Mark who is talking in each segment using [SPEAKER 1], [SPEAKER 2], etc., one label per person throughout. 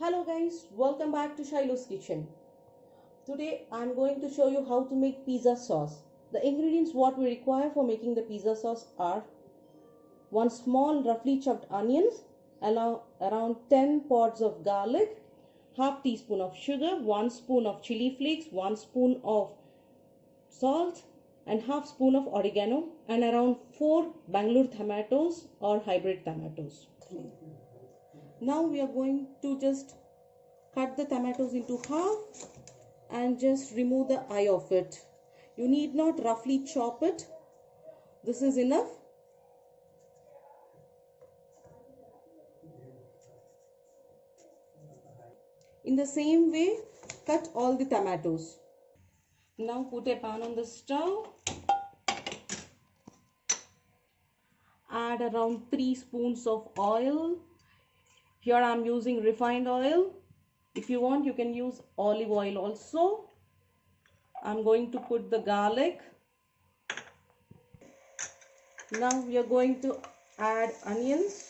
[SPEAKER 1] Hello guys, welcome back to Shiloh's Kitchen. Today I'm going to show you how to make pizza sauce. The ingredients what we require for making the pizza sauce are 1 small roughly chopped onions, around 10 pods of garlic, half teaspoon of sugar, 1 spoon of chili flakes, 1 spoon of salt and half spoon of oregano and around 4 Bangalore tomatoes or hybrid tomatoes. Now we are going to just cut the tomatoes into half and just remove the eye of it. You need not roughly chop it. This is enough. In the same way, cut all the tomatoes. Now put a pan on the stove. Add around 3 spoons of oil. Here I am using refined oil. If you want, you can use olive oil also. I'm going to put the garlic. Now we are going to add onions.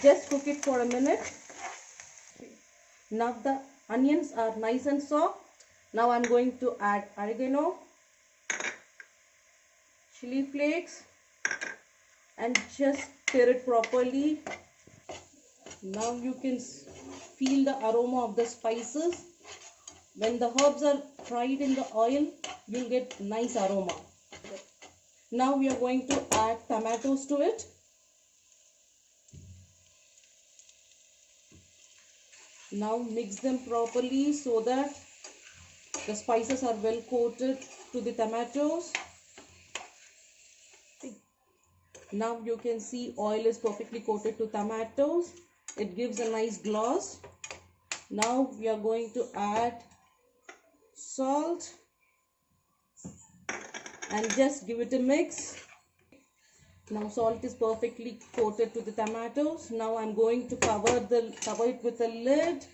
[SPEAKER 1] Just cook it for a minute. Now the onions are nice and soft. Now I'm going to add oregano, chili flakes and just stir it properly. Now you can feel the aroma of the spices. When the herbs are fried in the oil, you'll get nice aroma. Now we are going to add tomatoes to it. Now mix them properly so that the spices are well coated to the tomatoes. Now you can see oil is perfectly coated to tomatoes. It gives a nice gloss. Now we are going to add salt and just give it a mix. Now salt is perfectly coated to the tomatoes. Now I'm going to cover it with a lid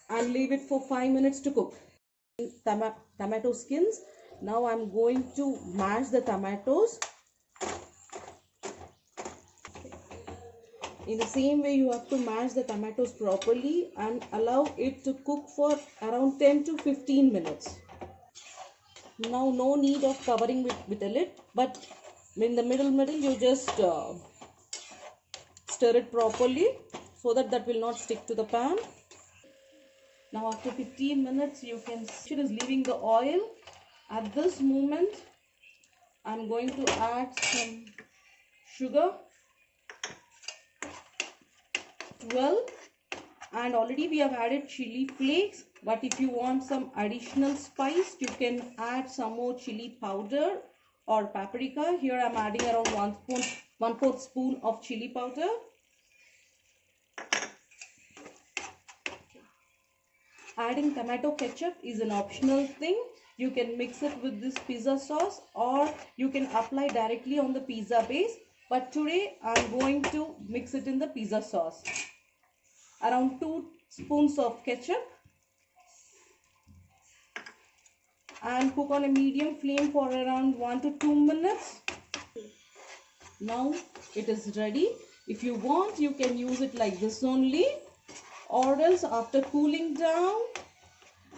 [SPEAKER 1] and leave it for 5 minutes to cook. Tomato skins. Now I'm going to mash the tomatoes. In the same way, you have to mash the tomatoes properly and allow it to cook for around 10 to 15 minutes. Now no need of covering with a lid, but in the middle you just stir it properly so that will not stick to the pan. Now after 15 minutes you can see it is leaving the oil. At this moment I'm going to add some sugar. Well, and already we have added chili flakes, but if you want some additional spice you can add some more chili powder or paprika. Here I am adding around 1/4 spoon of chili powder. Adding tomato ketchup is an optional thing. You can mix it with this pizza sauce or you can apply directly on the pizza base, but today I am going to mix it in the pizza sauce. Around 2 spoons of ketchup and cook on a medium flame for around 1 to 2 minutes. Now it is ready. If you want, you can use it like this only, or else after cooling down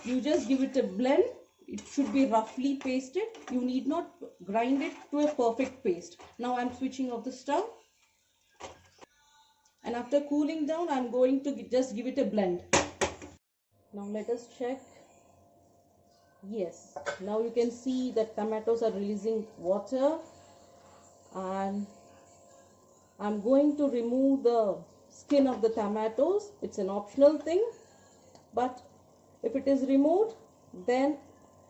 [SPEAKER 1] you just give it a blend. It should be roughly pasted. You need not grind it to a perfect paste. Now I'm switching off the stove. And after cooling down, I'm going to just give it a blend. Now let us check. Yes, now you can see that tomatoes are releasing water, and I'm going to remove the skin of the tomatoes. It's an optional thing, but if it is removed, then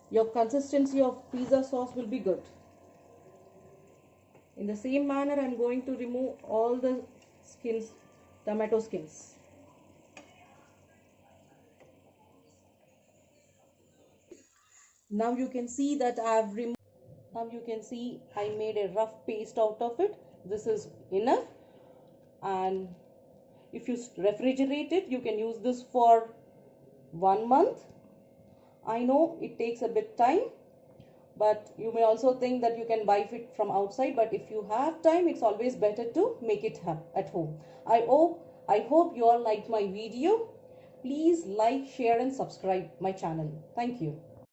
[SPEAKER 1] your consistency of pizza sauce will be good. In the same manner, I'm going to remove all the skins, tomato skins. Now you can see that I made a rough paste out of it. This is enough, and if you refrigerate it, you can use this for 1 month. I know it takes a bit time, but you may also think that you can buy it from outside, but if you have time, it's always better to make it at home. I hope you all liked my video. Please like, share and subscribe my channel. Thank you.